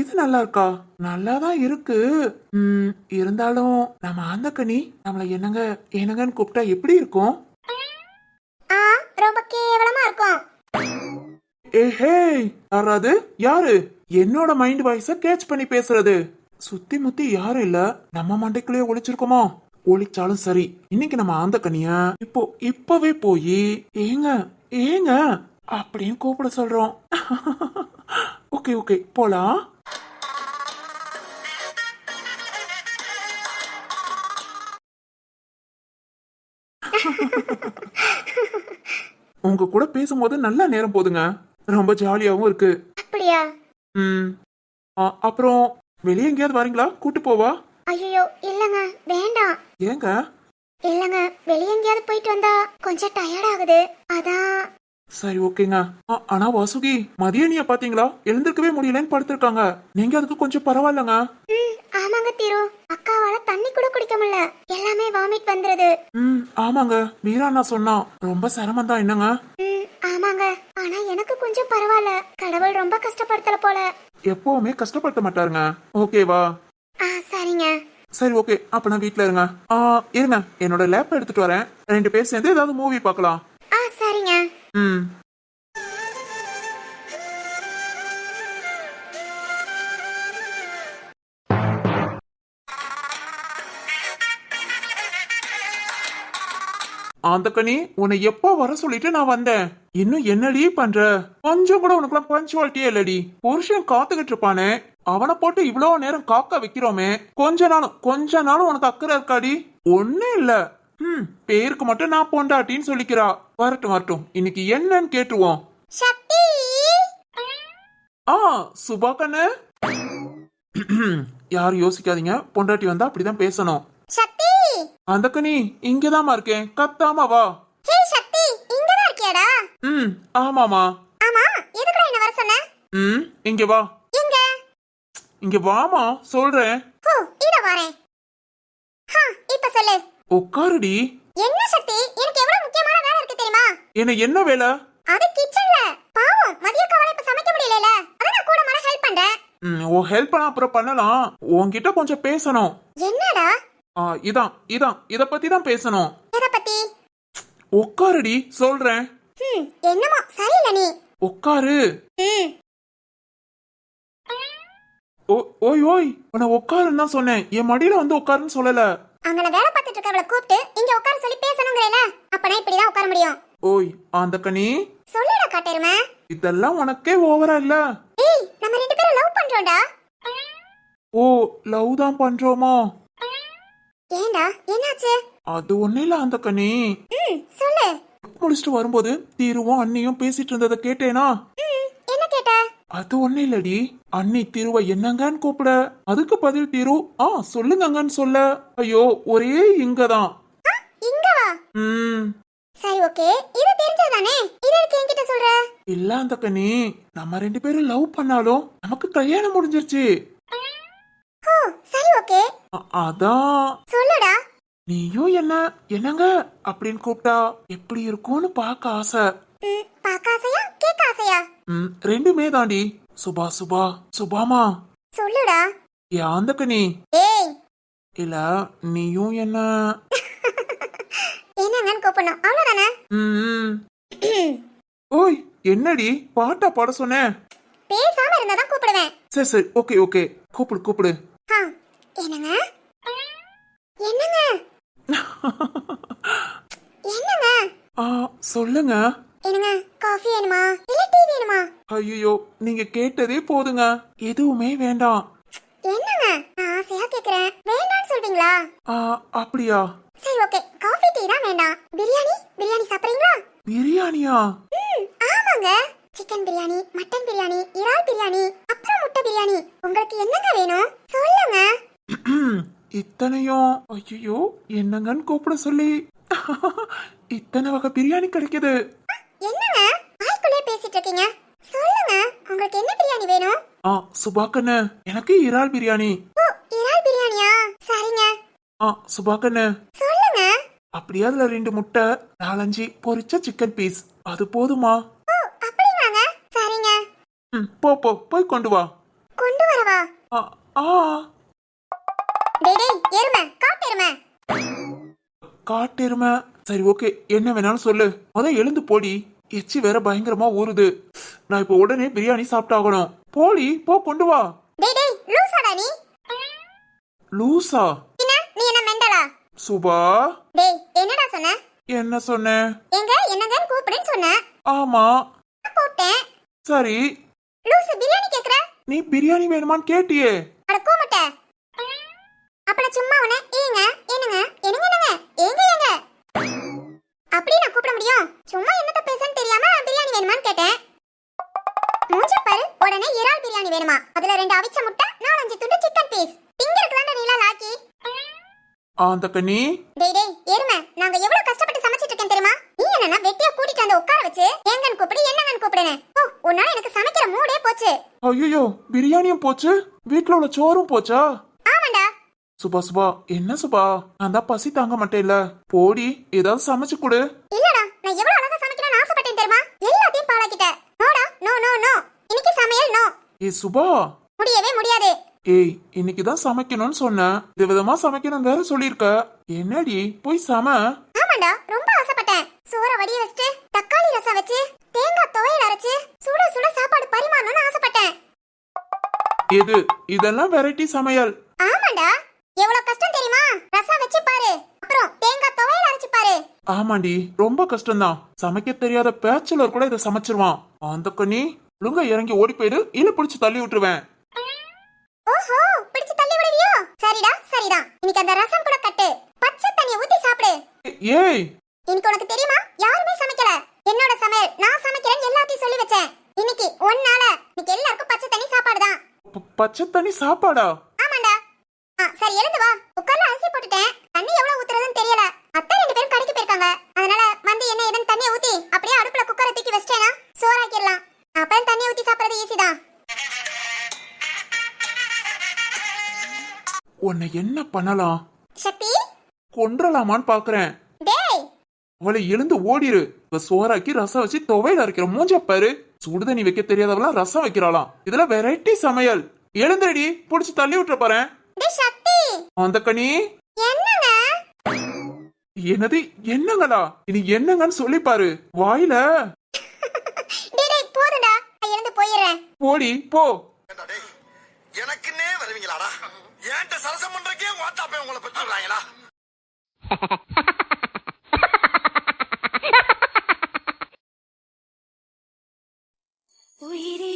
இது நல்லா இருக்கா? நல்லாதான் இருக்கு. இருந்தாலும் நம்ம ஆந்த கனி நம்மள என்னங்கன்னு கூப்பிட்டா எப்படி இருக்கும்? ரொம்ப கேவலமா இருக்கும். ஏஹே, யாராவது? யாரு என்னோட மைண்ட் வாய்ஸ கேட்ச் பண்ணி பேசுறது? சுத்தி முத்தி யாரும் இல்ல, நம்ம மண்டைக்குள்ளேயே ஒளிச்சிருக்கோமா? ஒளிச்சாலும் சரி, இன்னைக்கு நம்ம ஆந்த கனியா இப்பவே போய் ஏங்க ஏங்க அப்படின்னு கூப்பிட சொல்றோம். ஓகே ஓகே போலாம். உங்க கூட பேசும்போது நல்ல நேரம் போதுங்க, ரொம்ப ஜாலியாவும் இருக்கு. அப்படியா? ம். அப்புறம் வெளியே எங்கேயாவது வரீங்களா? கூட்டு போவா? ஐயோ இல்லங்க, வேண்டாம். ஏங்க? இல்லங்க, வெளிய எங்கேயாவது போயிட்டு வந்தா கொஞ்சம் டயர்ட் ஆகுது, அதான். சரி ஓகேங்க. ஆனா வாசுகி, மதியனிய பாத்தீங்களா? எழுந்திருக்கவே முடியலன்னு படுத்திருக்காங்க. நீங்க அதுக்கு கொஞ்சம் பரவாயில்லங்க. ஆமாங்க திரு, அக்காவால தண்ணி கூட குடிக்க முடியல, எல்லாமே வாமிட் வந்துருது. ஆமாங்க, மீரா அண்ணா சொன்னா ரொம்ப சிரமம் தான். என்னங்க? ஆமாங்க, ஆனா எனக்கு கொஞ்சம் பரவாயில்ல. கடவுள் ரொம்ப கஷ்டப்படுத்தல போல. எப்பவுமே கஷ்டப்படுத்த மாட்டாருங்க. ஓகேவா? சரிங்க. சரி ஓகே, அப்ப நான் வீட்ல இருங்க. இருங்க, என்னோட லேப் எடுத்துட்டு வரேன். 2 பேர் சேர்ந்து ஏதாவது மூவி பார்க்கலாம். சரிங்க. அந்த கனி, உன்னை எப்போ வர சொல்லிட்டு நான் வந்தேன். இன்னும் என்னடி பண்ற? கொஞ்சம் கூட உனக்குலாம் பஞ்சுவாலிட்டியே இல்லடி. புருஷன் காத்துக்கிட்டு இருப்பானே, அவனை போட்டு இவ்வளவு நேரம் காக்க வைக்கிறோமே, கொஞ்ச நாளும் உனக்கு அக்கறை இருக்காடி? ஒன்னும் இல்ல. பேருக்கு மட்டும் நான் பொண்டாட்டின்னு சொல்லிக்கிறா. வரட்டும், இன்னைக்கு என்னன்னு கேட்டுருவோம். சக்தி. சுபா கண்ணு. யாரும் யோசிக்காதீங்க, பொண்டாட்டி வந்தா அப்படிதான் பேசணும். சக்தி. அந்த கனி, இங்கதாமா இருக்கேன், கத்தாம வா. ஹே சக்தி, இங்கதான் இருக்கியாடா? ஆமாமா. ஆமா, எதுக்குடா என்ன வர சொன்ன? இங்க வா. எங்க? இங்க வாமா, சொல்றேன். இத வரேன். இப்ப சொல்லு. உட்காருடி. என்ன சக்தி, எனக்கு எவ்வளவு முக்கியமான வேலை இருக்கு தெரியுமா? என்ன வேலை? அது கிச்சன்ல. பாவம், மதிய காவலை இப்ப சமைக்க முடியல, அதான் நான் கூட மாட ஹெல்ப் பண்றேன். ஓ ஹெல்ப் பண்ண அப்புறம் பண்ணலாம். உன்கிட்ட கொஞ்சம் பேசணும். என்னடா? இத பத்தி தான் பேசணும். எதை பத்தி? உட்காருடி, சொல்றேன். என்னமோ சரியில்ல நீ. உட்காரு. ஓய் உன்னை உட்காருன்னு தான் சொன்னேன், என் மடியில வந்து உட்காருன்னு சொல்லல. அங்க நான் வேலை பார்த்துட்டு இருக்கவளை கூப்பிட்டு இங்க உட்கார சொல்லி பேசணுங்கறேல, அப்பனா இப்படிதான் உட்கார முடியும். ஓய் அந்த கனி, சொல்லுடா காட்டேருமா. இதெல்லாம் உனக்கே ஓவரா இல்ல? ஏய், நம்ம ரெண்டு பேரும் லவ் பண்றோம்டா. ஓ, லவ் தான் பண்றோமா? ஏண்டா, என்னாச்சு? அது ஒண்ணு இல்ல அந்த கனி. சொல்லு. முடிச்சிட்டு வரும்போது தீருவும் அண்ணியும் பேசிட்டு இருந்ததை கேட்டேனா? என்ன கேட்ட? அது ஒண்ணு இல்லடி, அண்ணி தீருவ என்னங்கன்னு கூப்பிட, அதுக்கு பதில் தீரு சொல்லுங்கங்கன்னு சொல்ல. ஐயோ, ஒரே இங்கதான். இங்க வா. சரி ஓகே, இது தெரிஞ்சதானே, இது எதுக்கு என்கிட்ட சொல்ற? இல்ல அந்த கனி, நம்ம 2 பேரும் லவ் பண்ணாலும் நமக்கு கல்யாணம் முடிஞ்சிருச்சு. சரி ஓகே. அதான். சொல்லுடா. நீயும் என்னங்க அப்படின்னு கூப்பிட்டா எப்படி இருக்கும்னு பார்க்க ஆசை. பார்க்க ஆசையா, கேட்க ஆசையா? ரெண்டுமே தாண்டி. சுபாமா. சொல்லுடா. அந்த கனி. ஏய். இல்ல, நீயும் என்னங்கன்னு கூப்பிடணும், அவ்வளவுதானே? ஓய், என்னடி பாட்டா பாட சொன்ன? பேசாம இருந்தாதான் கூப்பிடுவேன். சரி ஓகே கூப்பிடு. என்னங்க? சொல்லுங்க. என்னங்க, காஃபி வேணுமா இல்ல டீ வேணுமா? ஐயோ, நீங்க கேட்டதே போதுங்க, எதுவுமே வேண்டாம். என்னங்க, நான் ஆசையா கேக்குறேன், வேண்டாம்னு சொல்வீங்களா? அப்படியா? சரி ஓகே, காஃபி டீ தான் வேண்டாம். பிரியாணி சாப்பிடுறீங்களா? பிரியாணியா? ஆமாங்க, சிக்கன் பிரியாணி, மட்டன் பிரியாணி, இறால் பிரியாணி, அப்புறம் முட்டை பிரியாணி. உங்களுக்கு என்னங்க வேணும் சொல்லுங்க. இத்தனையும் ஐயோ என்னங்கன்னு கூப்பிட சொல்லி இத்தனை வகை பிரியாணி கிடைக்குது. என்னங்க வாய்க்குள்ளே பேசிட்டு இருக்கீங்க, சொல்லுங்க உங்களுக்கு என்ன பிரியாணி வேணும்? சுபாக்கண்ணு, எனக்கு இறால் பிரியாணி. இறால் பிரியாணியா? சரிங்க. சுபாக்கண்ணு, சொல்லுங்க. அப்படியே அதுல 2 முட்டை, 4-5 பொரிச்ச சிக்கன் பீஸ், அது போதுமா? அப்படிங்களாங்க, சரிங்க. போய் கொண்டு வா. கொண்டு வரவா? டேய் எருமை, காட்டெருமை. காட்டெருமை. சரி ஓகே, என்ன வேணாலும் சொல்லு. எழுந்து போடி. எச்சி வேற பயங்கரமா ஊறுது. நான் இப்ப உடனே பிரியாணி சாப்பிட்டாகணும். போடி, போ கொண்டு வா. டேய் டேய் லூசாடா நீ. லூசா? என்ன நீ என்ன மெண்டலா? சுபா. டேய் என்னடா சொன்ன? என்ன சொன்ன? எங்க என்னங்க கூப்பிடுன்னு சொன்ன. ஆமா கூப்பிட்டேன். சரி. லூசு பிரியாணி கேக்குற? நீ பிரியாணி வேணுமான்னு கேட்டியே. அட கூமட்ட. அப்பள சும்மா உன ஏங்க என்னங்க என்னங்க என்னங்க ஏங்க அப்படி நான் கூப்பிட முடியும்? சும்மா என்னத்த பேசன்னு தெரியாம பிரியாணி வேணுமான்னு கேட்டேன். மூஞ்ச பாரு, உடனே இறால் பிரியாணி வேணுமா? அதுல 2 அவிச்ச முட்டை, 4-5 துண்டு சிக்கன் பீஸ். திங்கிறதுக்கு நீலா லாக்கி. அந்த கண்ணி. டேய் டேய் எருமை, நாங்க எவ்வளவு கஷ்டப்பட்டு சமைச்சிட்டு இருக்கேன் தெரியுமா? நீ என்னன்னா வெட்டியா கூட்டிட்டு வந்து உட்கார வச்சு எங்கன்னு கூப்பிடு என்னங்கன்னு கூப்பிடுனே. ஓ, உன்னால எனக்கு சமைக்கிற மூடே போச்சு. ஐயோ, பிரியாணியும் போச்சு, வீட்ல உள்ள சோறும் போச்சா? ஆமாண்டா. சுபா சுபா, என்ன சுபா, நான் தான் பசி தாங்க மாட்டேன்ல. போடி, ஏதாவது சமைச்சு கொடு. இல்லடா, நான் எவ்வளவு அழகா சமைக்கணும்னு ஆசைப்பட்டேன் தெரியுமா? எல்லாத்தையும் பாழாக்கிட்ட. நோடா, நோ நோ நோ. இன்னைக்கு சமையல் நோ. ஏய் சுபா. முடியவே முடியாது. ஏய், இன்னைக்கு தான் சமைக்கணும்னு சொன்னேன். விதவிதமா சமைக்கணும் வேற சொல்லிருக்க. என்னடி, போய் சம. ஆமாண்டா, ரொம்ப ஆசைப்பட்டேன். சோற வடிய வச்சுட்டு தக்காளி ரசம் வச்சு தேங்காய் துவையல் அரைச்சு சுட சுட சாப்பாடு பரிமாறணும்னு ஆசைப்பட்டேன். எது இதெல்லாம் வெரைட்டி சமையல்? ஆமாண்டா, எவ்வளவு கஷ்டம் தெரியுமா? ரசம் வச்சு பாரு, அப்புறம் தேங்காய் துவையல் அரைச்சு பாரு. ஆமாண்டி, ரொம்ப கஷ்டம்தான். சமைக்க தெரியாத பேச்சுலர் கூட இதை சமைச்சிருவான். அந்த கண்ணி, ஒழுங்கா இறங்கி ஓடி போயிடு, இல்ல பிடிச்சு தள்ளி விட்டுருவேன். ஓஹோ, பிடிச்சு தள்ளி விடுவியோ? சரிடா சரிதான். இன்னைக்கு அந்த ரசம் கூட கட்டு, பச்சை தண்ணி ஊத்தி சாப்பிடு. ஏய், இன்னைக்கு உனக்கு தெரியுமா, யாருமே சமைக்கல. என்னோட சமையல் நான் சமைக்கிறேன்னு எல்லாத்தையும் சொல்லி வச்சேன். இன்னைக்கு ஒன்னால இன்னைக்கு எல்லாருக்கும் பச்சை தண்ணி சாப்பாடு தான். பச்சை தண்ணி சாப்பாடா? ஆமாண்டா. சரி எழுந்து வா, குக்கர்ல அரிசி போட்டுட்டேன். தண்ணி எவ்வளவு ஊத்துறதுன்னு தெரியல. அத்தை 2 பேரும் கடைக்கு போயிருக்காங்க. அதனால வந்து என்ன ஏதுன்னு தண்ணியை ஊத்தி அப்படியே அடுப்புல குக்கரை தூக்கி வச்சிட்டேனா சோறாக்கிடலாம். அப்புறம் தண்ணி ஊத்தி சாப்பிடுறது ஈஸி தான். உன்னை என்ன பண்ணலாம்? சக்தி, கொன்றலாமான்னு பாக்குறேன். டேய் அவளை எழுந்து ஓடிரு. இப்ப சோறாக்கி ரசம் வச்சு துவையில அரைக்கிற மூஞ்ச பாரு. சுடுதண்ணி வைக்க தெரியாதவளாம் ரசம் வைக்கிறாளாம். இதுல வெரைட்டி சமையல். எழுந்துடி, புடிச்சு தள்ளி விட்டுற பாறேன். டேய் சக்தி. அந்த கனி. என்னங்க? என்னது என்னங்களா? இனி என்னங்கன்னு சொல்லி பாரு வாயில. டேய் டேய் போடுடா, நான் எழுந்து போயிடுறேன். போடி போ. எனக்குன்னே வருவீங்களாடா? ஏன்ட்ட சரசம் பண்றக்கே வாத்தாப்பே உங்களை பெற்றுறாங்களா? உயிரே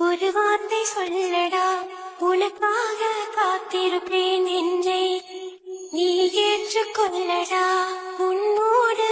ஒரு வார்த்தை சொல்லடா, உனக்காக காத்திருப்பேன் என்றே நீ ஏற்றுக்கொள்ளடா. உன்னோடு